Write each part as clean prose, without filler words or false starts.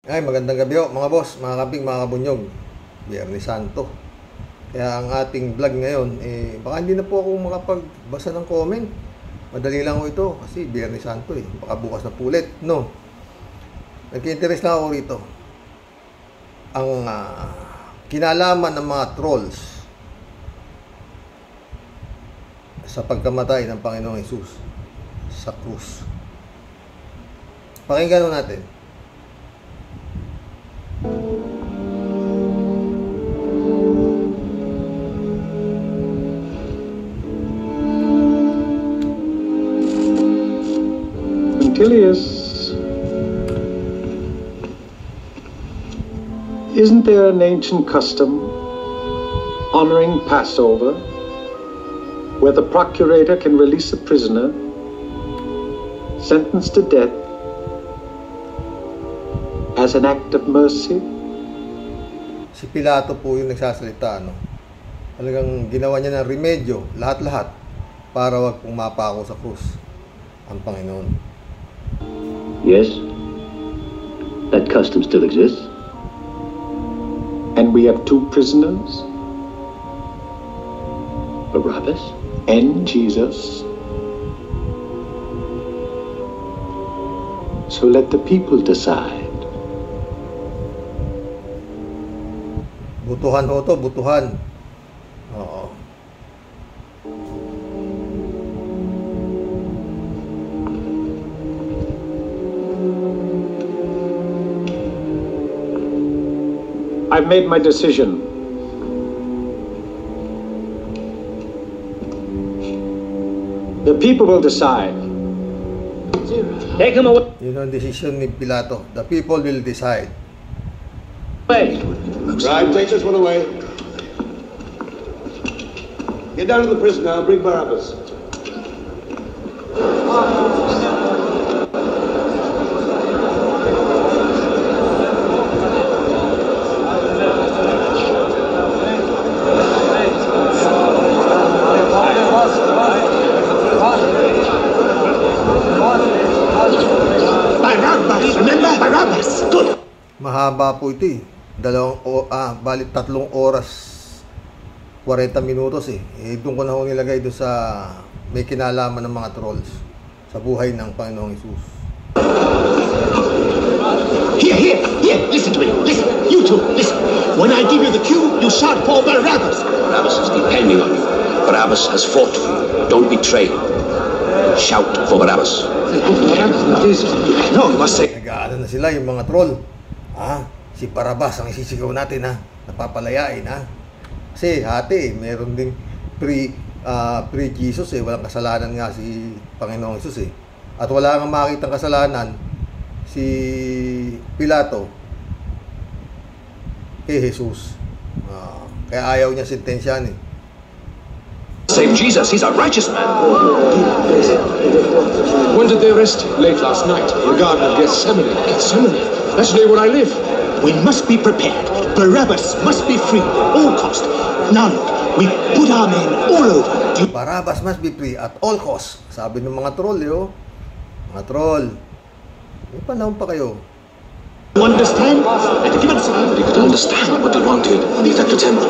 Ay, magandang gabi ho, mga boss, mga kaping, mga kabunyog. Biyernes Santo. Kaya ang ating vlog ngayon, baka hindi na po ako makapagbasa ng comment. Madali lang ho ito, kasi Biyernes Santo Baka bukas na pulit, no? Nagka-interest lang ako rito. Ang kinalaman ng mga trolls sa pagkamatay ng Panginoong Hesus sa krus. Pakinggan natin. Quintilius, isn't there an ancient custom honoring Passover where the procurator can release a prisoner sentenced to death as an act of mercy? Si Pilato po yung nagsasalita, no? Talagang ginawa niya ng remedyo, lahat-lahat, para wag pong mapako sa krus ang Panginoon. Yes, that custom still exists. And we have two prisoners, Barabbas and Jesus. So let the people decide. Butuhan ho to, butuhan. Oo. I've made my decision. The people will decide. take him away. Yun ang desisyon ni Pilato. The people will decide. Away. Right, take this one away. Get down to the prison now, bring Barabbas. Barabbas, remember Barabbas? Good. Mahaba po ito balit 3 oras 40 minutos doon ko na ho nilagay doon sa may kinalaman ng mga trolls sa buhay ng Panginoong Hesus. Here, listen to me. Listen, you two, listen. When I give you the cue, you shout for Barabbas. Barabbas is depending on you. Barabbas has fought for you. Don't betray him. Shout for Barabbas. No, you must say. Nag-aano na sila yung mga troll. Si Barabbas ang isisigaw natin napapalayain Kasi meron ding pre-Jesus walang kasalanan nga si Panginoong Hesus At wala nga makitang kasalanan si Pilato kay Jesus. Kaya ayaw niya sentensyahan Save Jesus, he's a righteous man. When did they arrest him? Late last night, in the Garden of Gethsemane. Gethsemane. That's near where I live. We must be prepared. Barabbas must be free at all cost. Now look, we put our men all over. Barabbas must be free at all costs. Sabi ng mga troll, Mga troll. May panahon pa kayo. You understand? And if you understand, You could understand what they wanted. Leave that to temple.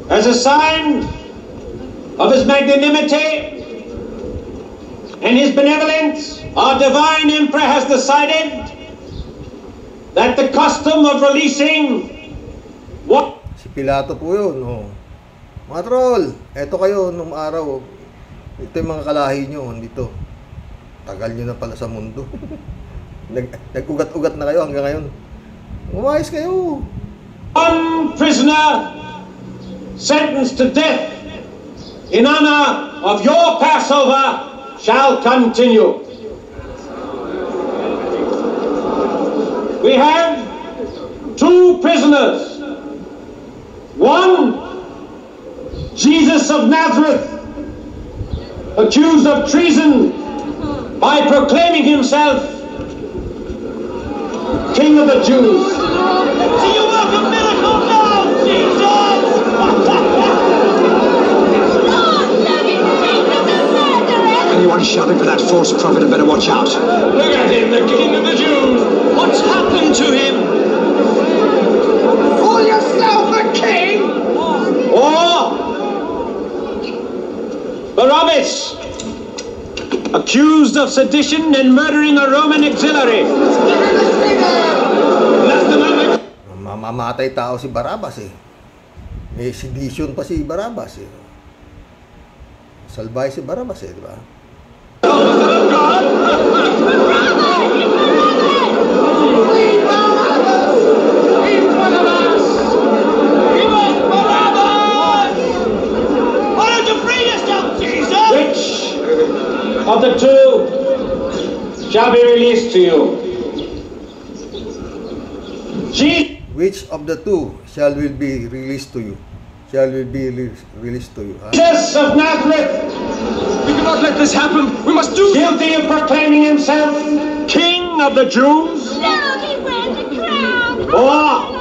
As a sign of his magnanimity and his benevolence, our divine emperor has decided that the custom of releasing what... Si Pilato po yun. Mga troll, eto kayo nung araw. Ito yung mga kalahi nyo dito. Tagal nyo na pala sa mundo. Nag-ugat-ugat na kayo hanggang ngayon. Umayos kayo. prisoner sentenced to death in honor of your Passover shall continue. We have two prisoners. One, Jesus of Nazareth, accused of treason by proclaiming himself King of the Jews. Do you work a miracle now, Jesus? Anyone shouting for that false prophet had better watch out. Look at him, the King of the Jews. What's happened to him? Call yourself a king? Or Barabbas, accused of sedition and murdering a Roman auxiliary. Mamamatay tao si Barabbas eh. May sedition pa si Barabbas eh. Salbay si Barabbas eh, di ba? Which of the two shall be released to you? Which of the two shall will be released to you? Shall will be released to you? Jesus of Nazareth, We cannot let this happen. We must do guilty of proclaiming himself King of the Jews? Look, he wears a crown. Or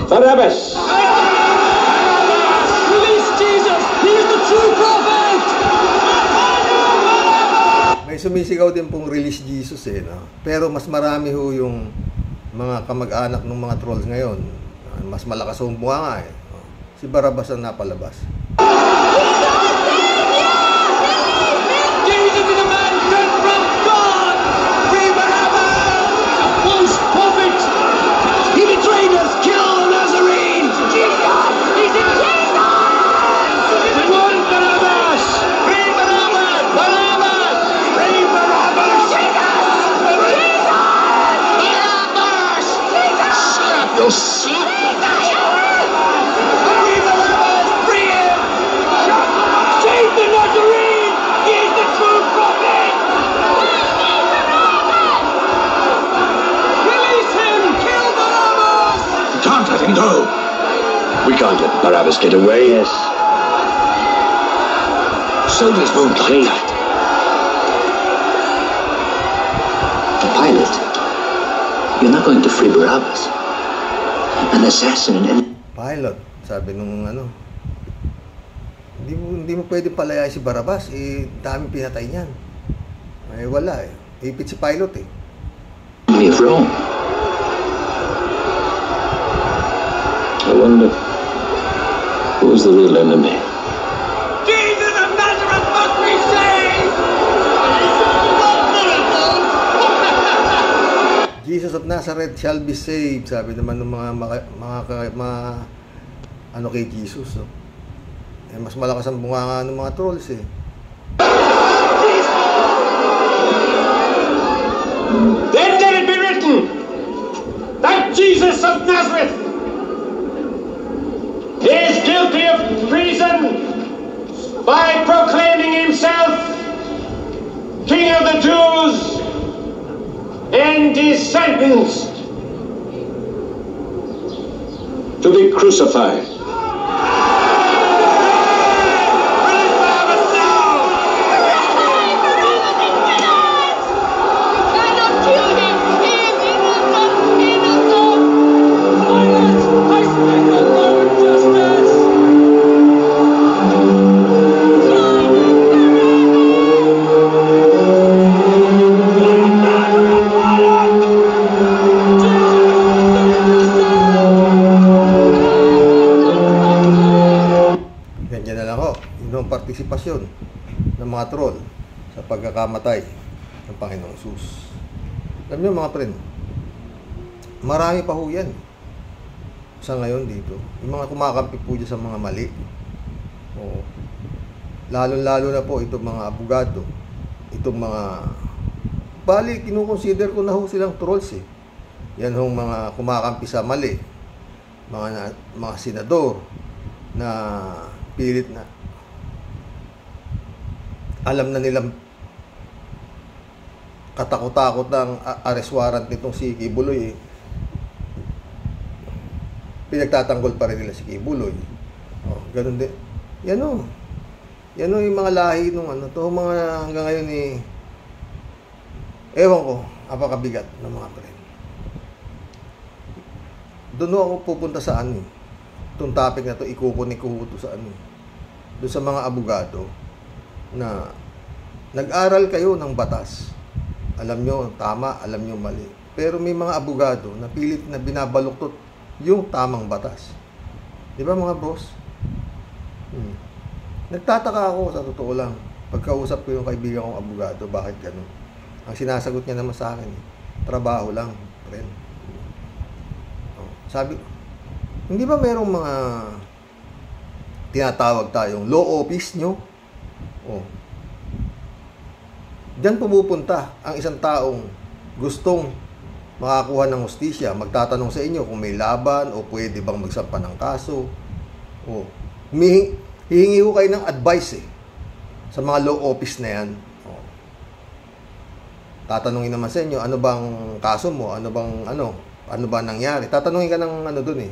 Barabbas, Release Jesus! He is the true prophet! May sumisigaw din pong release Jesus eh, no? Pero mas marami ho yung mga kamag-anak ng mga trolls ngayon. Mas malakas ang bunganga eh. Si Barabbas ang napalabas. Jesus is a man sent from God! Free Barabbas! A false prophet! He betrayed us! Kill the Nazarene! Jesus! He's in Jesus! We want Barabbas! Free Barabbas! Barabbas! Free Barabbas! Jesus! Barabbas! Shut up, you slap! Free Barabbas! Free him! Save the Nazarene! He is the true prophet! Release him! Kill Barabbas! We can't let him go. We can't let Barabbas get away. Yes. Soldiers won't like that. Pilate, you're not going to free Barabbas. An assassin and Pilot, sabi nung ano, hindi mo pwede palayain si Barabbas, eh, daming pinatay niyan. Eh, wala eh. Ipit si Pilot eh. enemy of Rome. I wonder, who's the real enemy? Jesus of Nazareth must be saved! What miracles! Jesus of Nazareth shall be saved, sabi naman ng mga ano kay Jesus. No? Eh, mas malakas ang bunganga ng mga trolls eh. Then let it be written that Jesus of Nazareth is guilty of treason by proclaiming himself King of the Jews and is sentenced to be crucified. Partisipasyon ng mga troll sa pagkakamatay ng Panginoong Hesus. Alam niyo mga friend, marami pa ho yan sa ngayon dito. Yung mga kumakampi po dyan sa mga mali. Oo. Lalo-lalo na po itong mga abogado, itong mga bali, kinukonsider ko na ho silang trolls eh. Yan hong mga kumakampi sa mali, mga senador na pilit na alam na nilang katakot-takot ng arrest warrant nitong si Kibuloy, pinagtatanggol pa rin nila si Kibuloy. Ganun din. Yan o yung mga lahi nung mga hanggang ngayon ewan ko, apakabigat ng mga friend. Doon ako pupunta sa itong topic na to, ikukunik-kuho to sa doon sa mga abogado na nag-aral kayo ng batas. Alam nyo tama, alam nyo mali. Pero may mga abogado na pilit na binabaluktot yung tamang batas. Di ba mga boss? Nagtataka ako sa totoo lang. Pagkausap ko yung kaibigan kong abogado, bakit ganun? Ang sinasagot niya naman sa akin, trabaho lang, friend. Sabi, hindi ba merong mga tinatawag tayong law office nyo? Diyan pumupunta ang isang taong gustong makakuha ng hustisya, magtatanong sa inyo kung may laban o pwede bang magsampa ng kaso. Hihingi ko kayo ng advice sa mga law office na yan. Tatanungin naman sa inyo, ano bang kaso mo? Ano ba nangyari? Tatanungin ka ng doon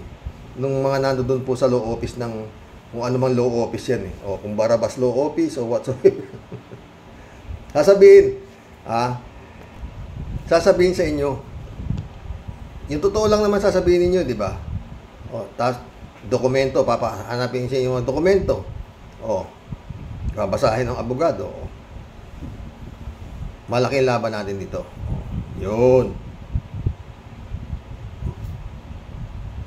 nung mga nandoon po sa law office ng kung ano mang law office yan kung Barabas law office o whatsoever. Sasabihin sa inyo, yung totoo lang naman sasabihin niyo, di ba? Tapos dokumento, papahanapin sa inyo yung dokumento. Babasahin ng abogado. Malaking laban natin dito. Yun.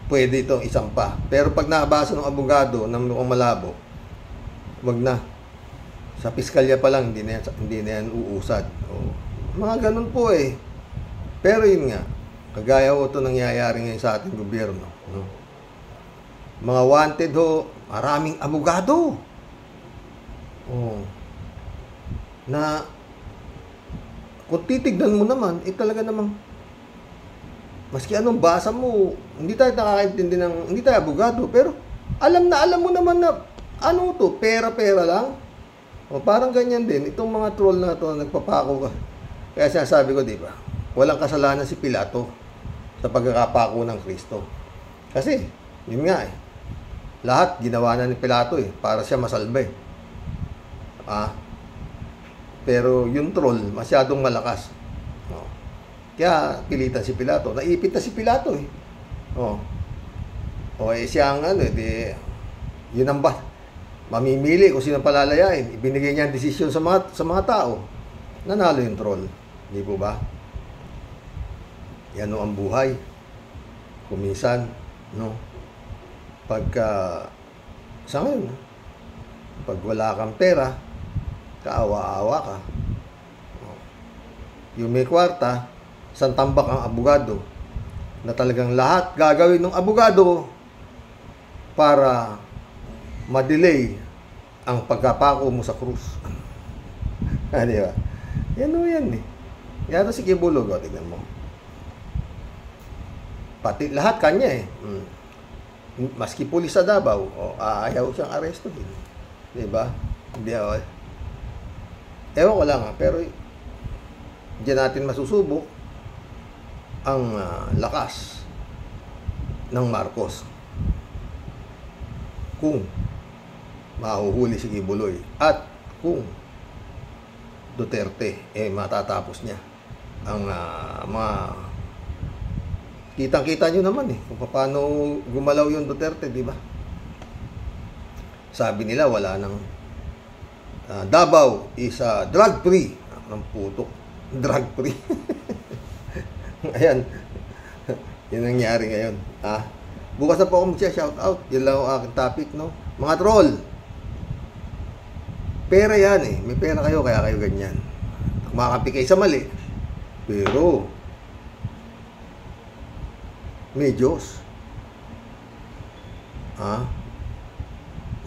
Pwede itong isampa. Pero pag nakabasa ng abogado ng mukhang malabo, wag na. Sa piskalya pa lang, hindi na yan uusad. Mga ganun po Pero yun nga, kagaya ho ito nangyayari ngayon sa ating gobyerno. Mga wanted maraming abogado. Na kung titignan mo naman, talaga namang maski anong basa mo, hindi tayo nakakaintindi hindi tayo abogado, pero alam mo naman na pera-pera lang. Parang ganyan din, itong mga troll na ito, nagpapako ka. Kaya sinasabi ko, di ba, walang kasalanan si Pilato sa pagkakapako ng Kristo. Kasi, yun nga lahat ginawa na ni Pilato para siya masalba Pero yung troll, masyadong malakas. Kaya pilitan si Pilato. Naipit na si Pilato siya ang yun ang mamimili kung sino palalayain. Ibinigay niya ang desisyon sa mga tao. Nanalo yung troll. Di po ba? Yan ang buhay. Kuminsan, pagka sa ngayon, pag wala kang pera, kaawa-awa ka. Yung may kwarta, isang tambak ang abogado na talagang lahat gagawin ng abogado para ma-delay ang pagkapako mo sa krus. Di ba? Yan Yan si Kibuloy, tignan mo. Pati lahat kanya Maski pulis sa Davao, ayaw siyang aresto din. Di ba? Hindi ewan ko lang pero diyan natin masusubok ang lakas ng Marcos kung mahuhuli si Kibuloy at kung Duterte matatapos niya ang mga kitang-kita nyo naman kung paano gumalaw yung Duterte, di ba? Sabi nila wala nang Davao is drug free. Ng putok, drug free. Ayan. Yan nangyari ngayon. Bukas na po ako mag-shout out. Yan lang ang aking topic, Mga troll. Pera yan May pera kayo, kaya kayo ganyan. Kumakampi kayo sa mali. Pero may Diyos.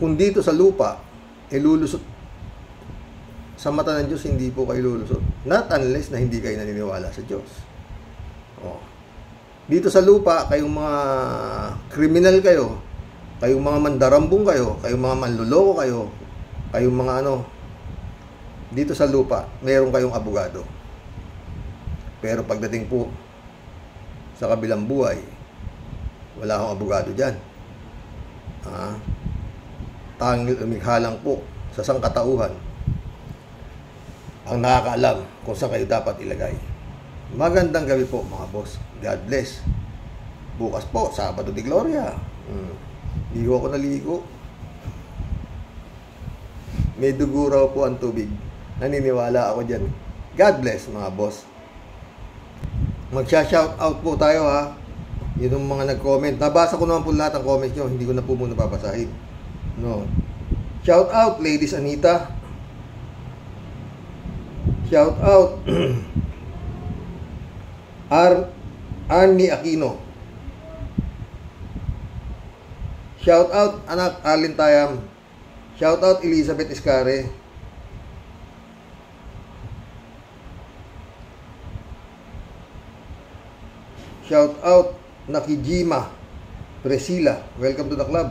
Kung dito sa lupa, lulusot sa mata ng Diyos, hindi po kayo lulusot. Not unless na hindi kayo naniniwala sa Diyos. Dito sa lupa, kayong mga kriminal kayo, kayong mga mandarambong kayo, kayong mga manloloko kayo, kayong mga dito sa lupa, meron kayong abogado. Pero pagdating po sa kabilang buhay, wala akong abogado dyan. Tanging lumikha lang po sa sangkatauhan ang nakakaalam kung saan kayo dapat ilagay. Magandang gabi po mga boss. God bless. Bukas po, Sabado de Gloria. Ligo ako naligo. May dugo raw po ang tubig. Naniniwala ako dyan. God bless mga boss. Magsha-shout out po tayo ha. Yun yung mga nag-comment. Nabasa ko naman po lahat ng comments nyo. Hindi ko na po muna papasahin. No. Shout out Ladies Anita. Shout out Arnie Aquino. Shout out anak Arlene Tayam. Shout out Elizabeth Iscare. Shout out Nakijima Priscilla. Welcome to the club.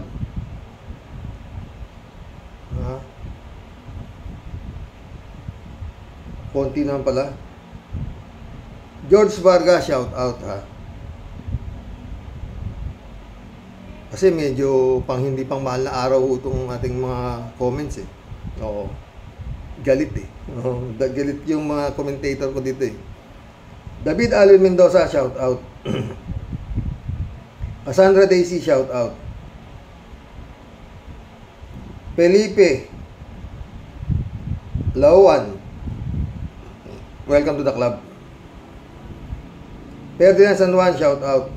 Konti naman pala. George Vargas, shout out ha. Kasi medyo hindi pang mahal na araw itong ating mga comments eh. Oo. Galit eh. Oo. Galit yung mga commentator ko dito eh. David Alvin Mendoza, shout out. Cassandra Daisy, shout out. Felipe Lauan, welcome to the club. Ferdinand San Juan, shout out.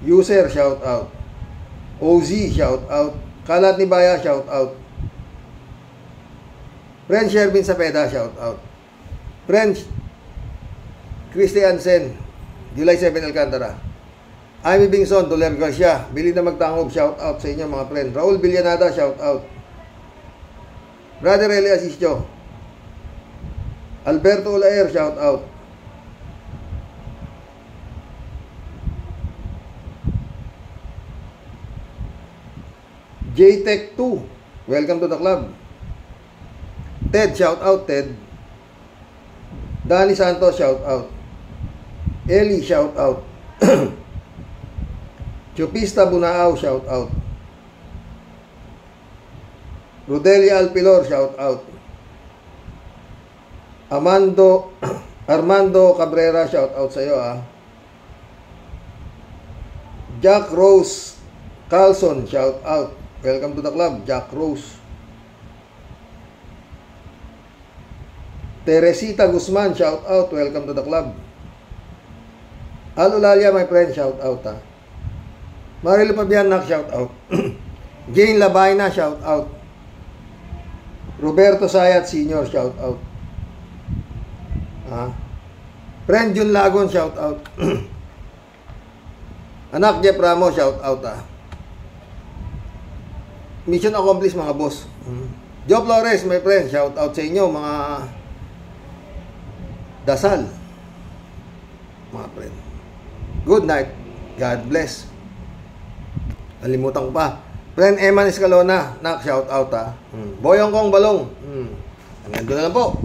User, shout out. OZ, shout out. Kalat ni Baya, shout out. Friend Shervin Sapeda, shout out. Friend Christiansen, July 7 Alcantara. Amy Bingson, Doler Garcia, Billy na Magtangob, shout out sa inyo mga friend. Raul Villanada, shout out. Brother Eli Asisio. Alberto Ulaer, shout out. JTech 2, welcome to the club. Ted, shout out Ted. Danny Santos, shout out. Eli, shout out. Chupista Bunaaw, shout out. Rodelia Alpilor, shout out. Armando Cabrera, shout out sa iyo Jack Rose Carlson, shout out. Welcome to the club, Jack Rose. Teresita Guzman, shout out. Welcome to the club. Alulalia, my friend, shout out Marilo Pabianak, shout out. Jane Labayna, shout out. Roberto Sayat Senior, shout out. Friend Jun Lagon, shout out. Anak Jeff Ramos, shout out Mission accomplished mga boss. Joe Flores, my friend, shout out sa inyo mga dasal mga friend. Good night. God bless. Nalimutan ko pa. Friend Eman Escalona, nak shout out Boyong Kong Balong. Hanggang doon na lang po.